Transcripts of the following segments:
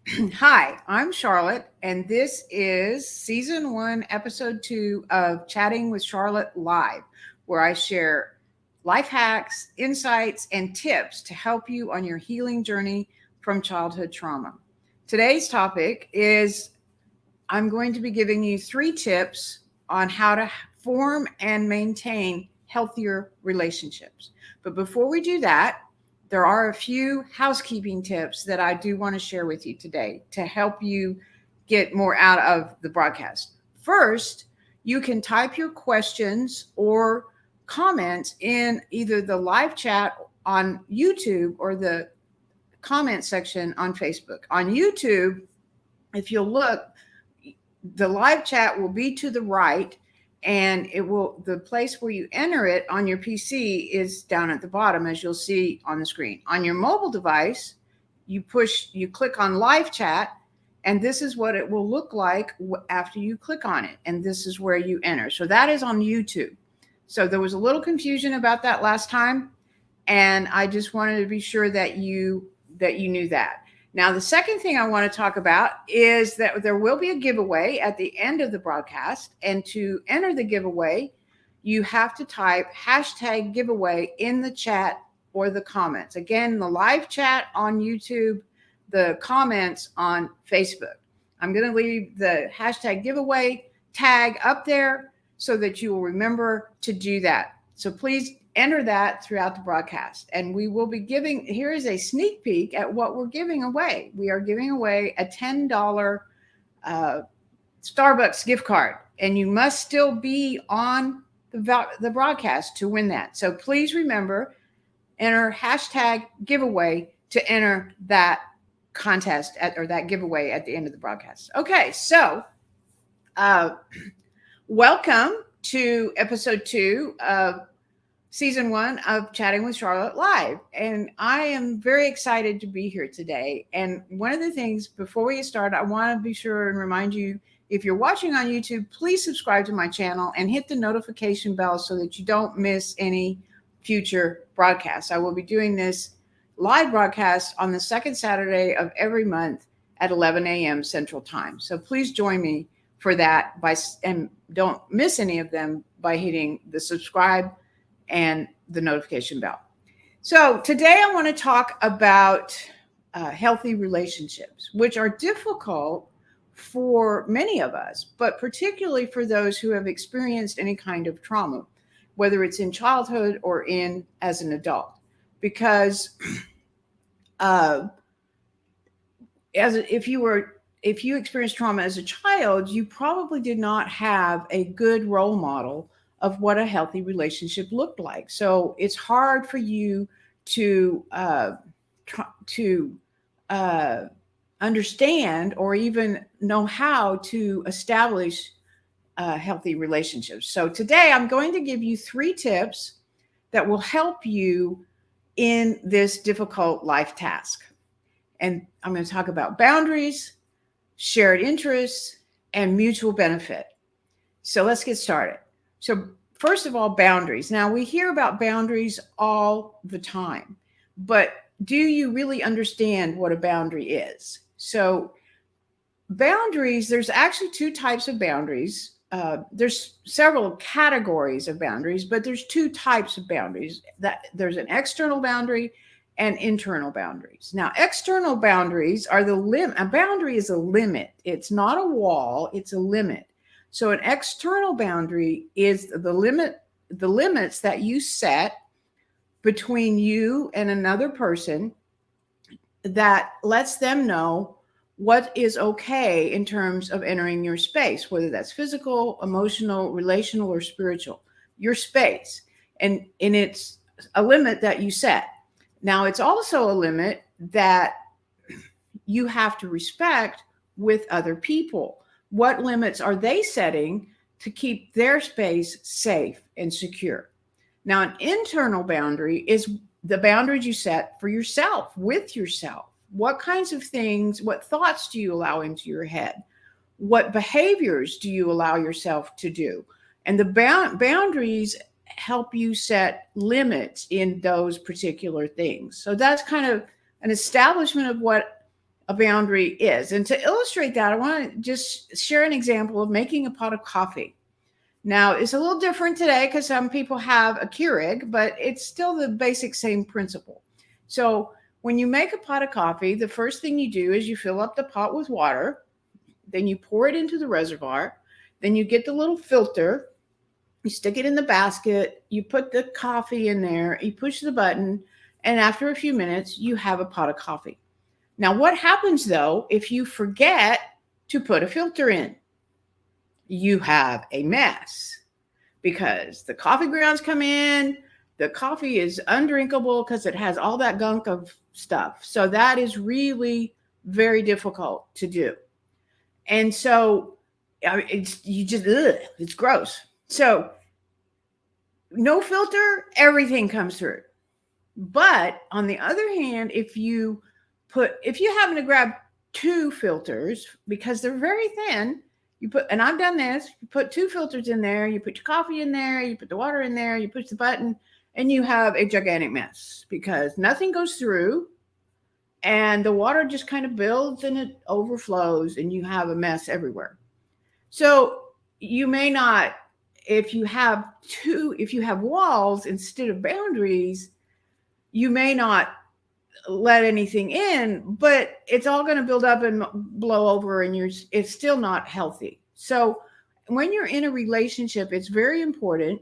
Hi, I'm Charlotte, and this is season 1, episode 2 of Chatting with Charlotte Live, where I share life hacks, insights, and tips to help you on your healing journey from childhood trauma. Today's topic is I'm going to be giving you 3 tips on how to form and maintain healthier relationships. But before we do that, there are a few housekeeping tips that I do want to share with you today to help you get more out of the broadcast. First, you can type your questions or comments in either the live chat on YouTube or the comment section on Facebook. On YouTube, if you'll look, the live chat will be to the right, and the place where you enter it on your PC is down at the bottom, as you'll see on the screen. On your mobile device, you click on live chat, and this is what it will look like after you click on it, and this is where you enter. So that is on YouTube. So there was a little confusion about that last time, and I just wanted to be sure that you knew that. Now, the second thing I want to talk about is that there will be a giveaway at the end of the broadcast. And to enter the giveaway, you have to type hashtag giveaway in the chat or the comments. Again, the live chat on YouTube, the comments on Facebook. I'm going to leave the hashtag giveaway tag up there so that you will remember to do that. So please enter that throughout the broadcast. And we will be giving, here is a sneak peek at what we're giving away. We are giving away a $10 Starbucks gift card, and you must still be on the broadcast to win that. So please remember, enter hashtag giveaway to enter that contest or that giveaway at the end of the broadcast. Okay, so welcome to episode 2 of season 1 of Chatting with Charlotte Live. And I am very excited to be here today. And one of the things before we get started, I want to be sure and remind you, if you're watching on YouTube, please subscribe to my channel and hit the notification bell so that you don't miss any future broadcasts. I will be doing this live broadcast on the second Saturday of every month at 11 a.m. Central Time. So please join me for that and don't miss any of them by hitting the subscribe and the notification bell. So today I want to talk about healthy relationships, which are difficult for many of us, but particularly for those who have experienced any kind of trauma, whether it's in childhood or as an adult. Because if you experienced trauma as a child, you probably did not have a good role model of what a healthy relationship looked like. So it's hard for you to understand or even know how to establish healthy relationships. So today I'm going to give you 3 tips that will help you in this difficult life task. And I'm going to talk about boundaries, shared interests, and mutual benefit. So let's get started. So first of all, boundaries. Now, we hear about boundaries all the time, but do you really understand what a boundary is? So boundaries, there's actually 2 types of boundaries. There's several categories of boundaries, but there's 2 types of boundaries. That there's an external boundary and internal boundaries. Now, external boundaries are the limit. A boundary is a limit. It's not a wall, it's a limit. So an external boundary is the limits that you set between you and another person that lets them know what is okay in terms of entering your space, whether that's physical, emotional, relational, or spiritual, your space. And it's a limit that you set. Now, it's also a limit that you have to respect with other people. What limits are they setting to keep their space safe and secure? Now, an internal boundary is the boundaries you set for yourself, with yourself. What kinds of things, what thoughts do you allow into your head? What behaviors do you allow yourself to do? And the boundaries help you set limits in those particular things. So that's kind of an establishment of what a boundary is. And to illustrate that, I want to just share an example of making a pot of coffee. Now, it's a little different today because some people have a Keurig, but it's still the basic same principle. So when you make a pot of coffee, the first thing you do is you fill up the pot with water, then you pour it into the reservoir, then you get the little filter, you stick it in the basket, you put the coffee in there, you push the button, and after a few minutes, you have a pot of coffee. Now, what happens though if you forget to put a filter in? You have a mess because the coffee grounds come in, the coffee is undrinkable because it has all that gunk of stuff. So that is really very difficult to do. And so it's gross. So no filter, everything comes through. But on the other hand, if you happen to grab 2 filters, because they're very thin, and I've done this, you put 2 filters in there, you put your coffee in there, you put the water in there, you push the button, and you have a gigantic mess because nothing goes through and the water just kind of builds and it overflows and you have a mess everywhere. So you may not, if you have walls instead of boundaries, you may not let anything in, but it's all going to build up and blow over and it's still not healthy. So when you're in a relationship, it's very important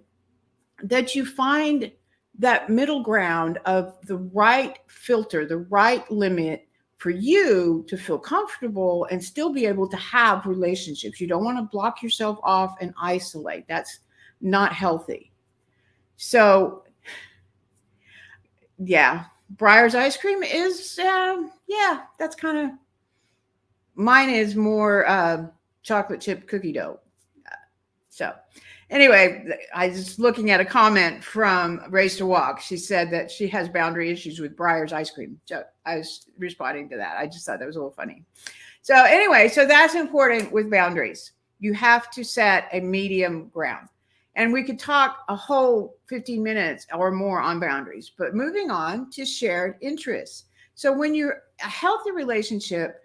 that you find that middle ground of the right filter, the right limit for you to feel comfortable and still be able to have relationships. You don't want to block yourself off and isolate. That's not healthy. So yeah, Breyer's ice cream is, that's kind of, mine is more chocolate chip cookie dough. So anyway, I was looking at a comment from Race to Walk. She said that she has boundary issues with Breyer's ice cream. So I was responding to that. I just thought that was a little funny. So anyway, so that's important with boundaries. You have to set a medium ground. And we could talk a whole 15 minutes or more on boundaries, but moving on to shared interests. So when you're a healthy relationship,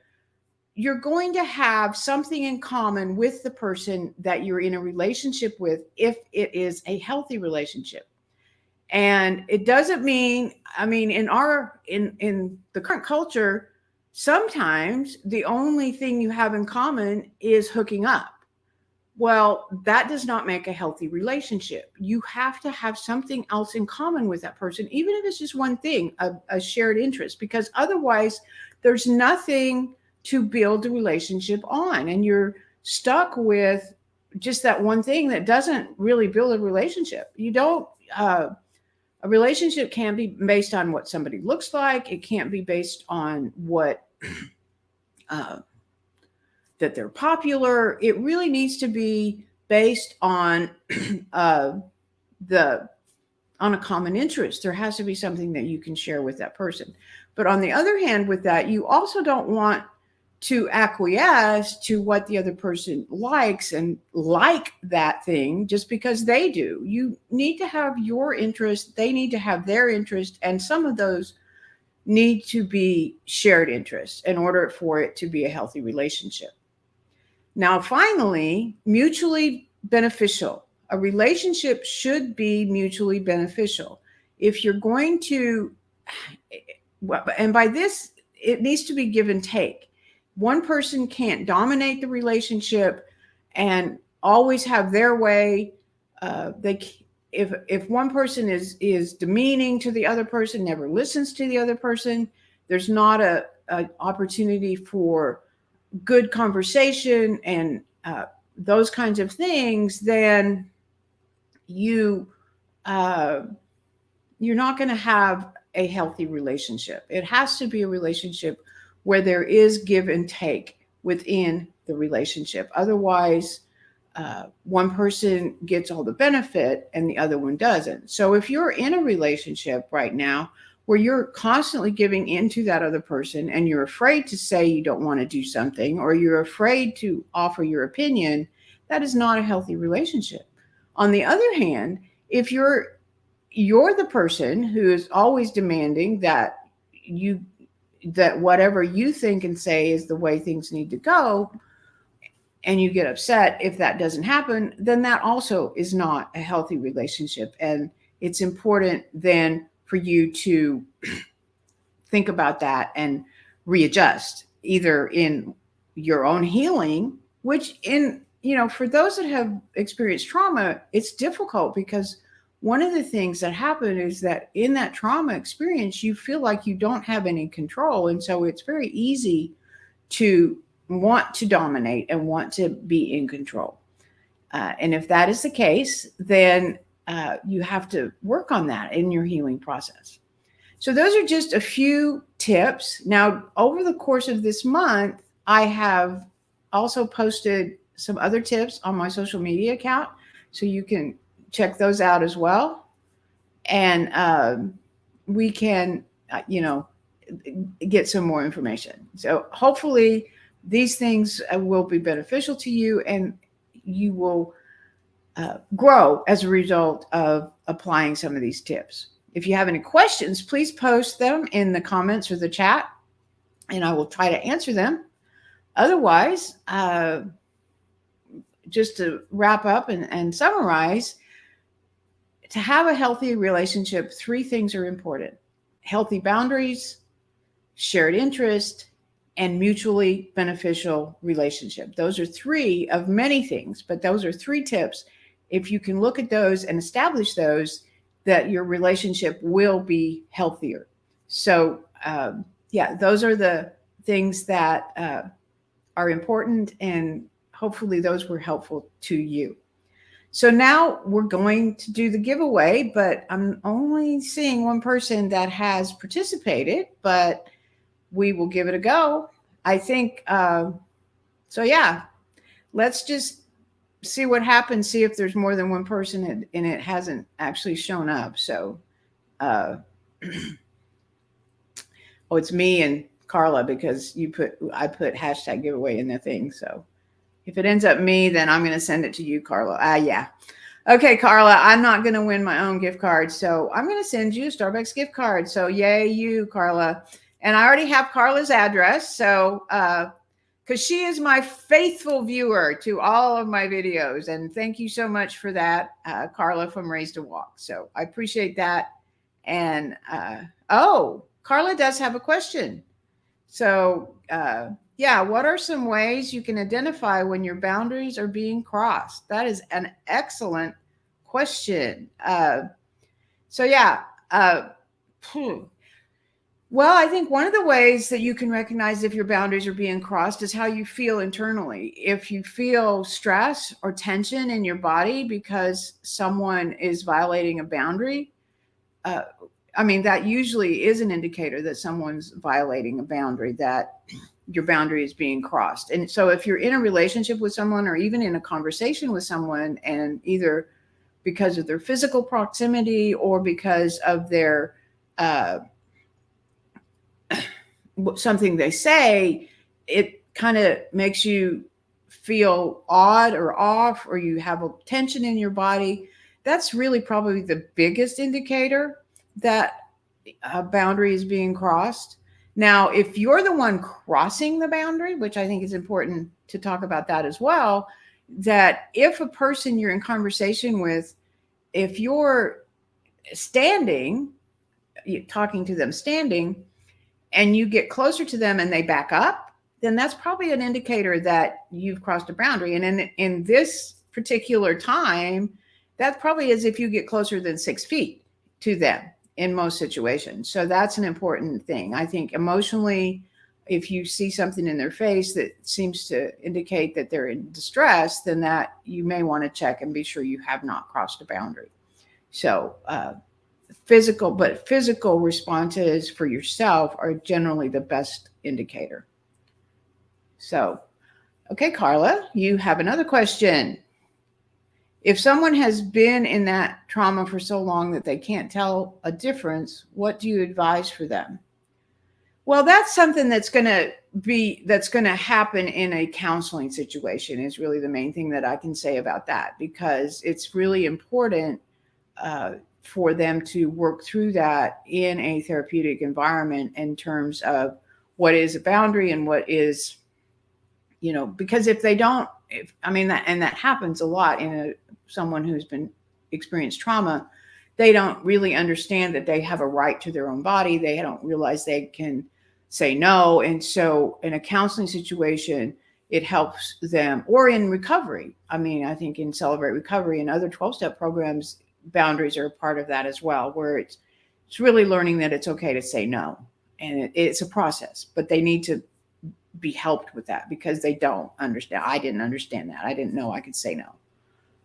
you're going to have something in common with the person that you're in a relationship with if it is a healthy relationship. And it doesn't mean, I mean, in the current culture, sometimes the only thing you have in common is hooking up. Well, that does not make a healthy relationship. You have to have something else in common with that person, even if it's just one thing, a shared interest, because otherwise there's nothing to build a relationship on. And you're stuck with just that one thing that doesn't really build a relationship. A relationship can't be based on what somebody looks like. It can't be based on what, that they're popular. It really needs to be based on on a common interest. There has to be something that you can share with that person. But on the other hand, with that, you also don't want to acquiesce to what the other person likes and like that thing just because they do. You need to have your interest. They need to have their interest. And some of those need to be shared interests in order for it to be a healthy relationship. Now, finally, mutually beneficial. A relationship should be mutually beneficial. If you're going to, and by this, it needs to be give and take. One person can't dominate the relationship and always have their way. If one person is demeaning to the other person, never listens to the other person, there's not a opportunity for good conversation and those kinds of things, then you're not going to have a healthy relationship. It has to be a relationship where there is give and take within the relationship. Otherwise, one person gets all the benefit and the other one doesn't. So if you're in a relationship right now where you're constantly giving into that other person and you're afraid to say you don't want to do something, or you're afraid to offer your opinion, that is not a healthy relationship. On the other hand, if you're the person who is always demanding that you that whatever you think and say is the way things need to go, and you get upset if that doesn't happen, then that also is not a healthy relationship. And it's important then for you to think about that and readjust, either in your own healing, which for those that have experienced trauma, it's difficult because one of the things that happen is that in that trauma experience, you feel like you don't have any control. And so it's very easy to want to dominate and want to be in control. And if that is the case, then you have to work on that in your healing process. So those are just a few tips. Now, over the course of this month, I have also posted some other tips on my social media account, so you can check those out as well. And we can, get some more information. So hopefully these things will be beneficial to you, and you will grow as a result of applying some of these tips. If you have any questions, please post them in the comments or the chat, and I will try to answer them. Otherwise, just to wrap up and summarize, to have a healthy relationship, 3 things are important: healthy boundaries, shared interest, and mutually beneficial relationship. Those are 3 of many things, but those are 3 tips. If you can look at those and establish those, that your relationship will be healthier. So those are the things that are important, and hopefully those were helpful to you. So now we're going to do the giveaway, but I'm only seeing one person that has participated, but we will give it a go. I think, let's just see what happens, see if there's more than one person and it hasn't actually shown up. So, it's me and Carla, because I put hashtag giveaway in the thing. So if it ends up me, then I'm going to send it to you, Carla. Yeah. Okay, Carla, I'm not going to win my own gift card, so I'm going to send you a Starbucks gift card. So yay, you, Carla. And I already have Carla's address. So, because she is my faithful viewer to all of my videos. And thank you so much for that, Carla from Raised to Walk. So I appreciate that. And, Carla does have a question. So, what are some ways you can identify when your boundaries are being crossed? That is an excellent question. Well, I think one of the ways that you can recognize if your boundaries are being crossed is how you feel internally. If you feel stress or tension in your body because someone is violating a boundary, that usually is an indicator that someone's violating a boundary, that your boundary is being crossed. And so if you're in a relationship with someone, or even in a conversation with someone, and either because of their physical proximity or because of their something they say, it kind of makes you feel odd or off, or you have a tension in your body, that's really probably the biggest indicator that a boundary is being crossed. Now, if you're the one crossing the boundary, which I think is important to talk about that as well, that if a person you're in conversation with, if you're standing, you're talking to them standing, and you get closer to them and they back up, then that's probably an indicator that you've crossed a boundary. And in this particular time, that probably is if you get closer than 6 feet to them in most situations. So that's an important thing. I think emotionally, if you see something in their face that seems to indicate that they're in distress, then that you may want to check and be sure you have not crossed a boundary. So, physical responses for yourself are generally the best indicator. So, okay, Carla, you have another question. If someone has been in that trauma for so long that they can't tell a difference, what do you advise for them? Well, that's something that's going to happen in a counseling situation, is really the main thing that I can say about that, because it's really important for them to work through that in a therapeutic environment in terms of what is a boundary and what is, because if they don't, that happens a lot in someone who's been experienced trauma. They don't really understand that they have a right to their own body. They don't realize they can say no. And so in a counseling situation, it helps them, or in recovery. I think in Celebrate Recovery and other 12-step programs, boundaries are a part of that as well, where it's really learning that it's okay to say no. And it's a process, but they need to be helped with that because they don't understand. I didn't understand that. I didn't know I could say no.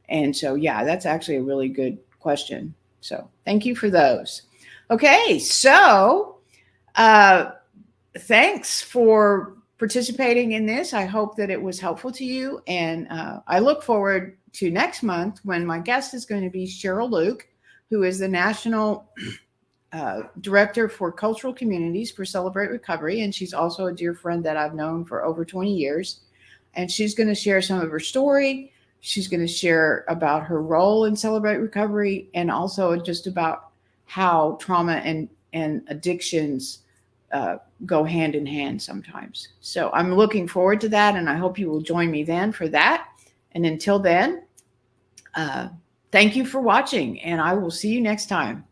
And so, yeah, that's actually a really good question. So thank you for those. Okay, so thanks for participating in this. I hope that it was helpful to you. And I look forward to next month when my guest is going to be Cheryl Luke, who is the National Director for Cultural Communities for Celebrate Recovery. And she's also a dear friend that I've known for over 20 years. And she's going to share some of her story. She's going to share about her role in Celebrate Recovery and also just about how trauma and addictions go hand in hand sometimes. So I'm looking forward to that, and I hope you will join me then for that. And until then, thank you for watching, and I will see you next time.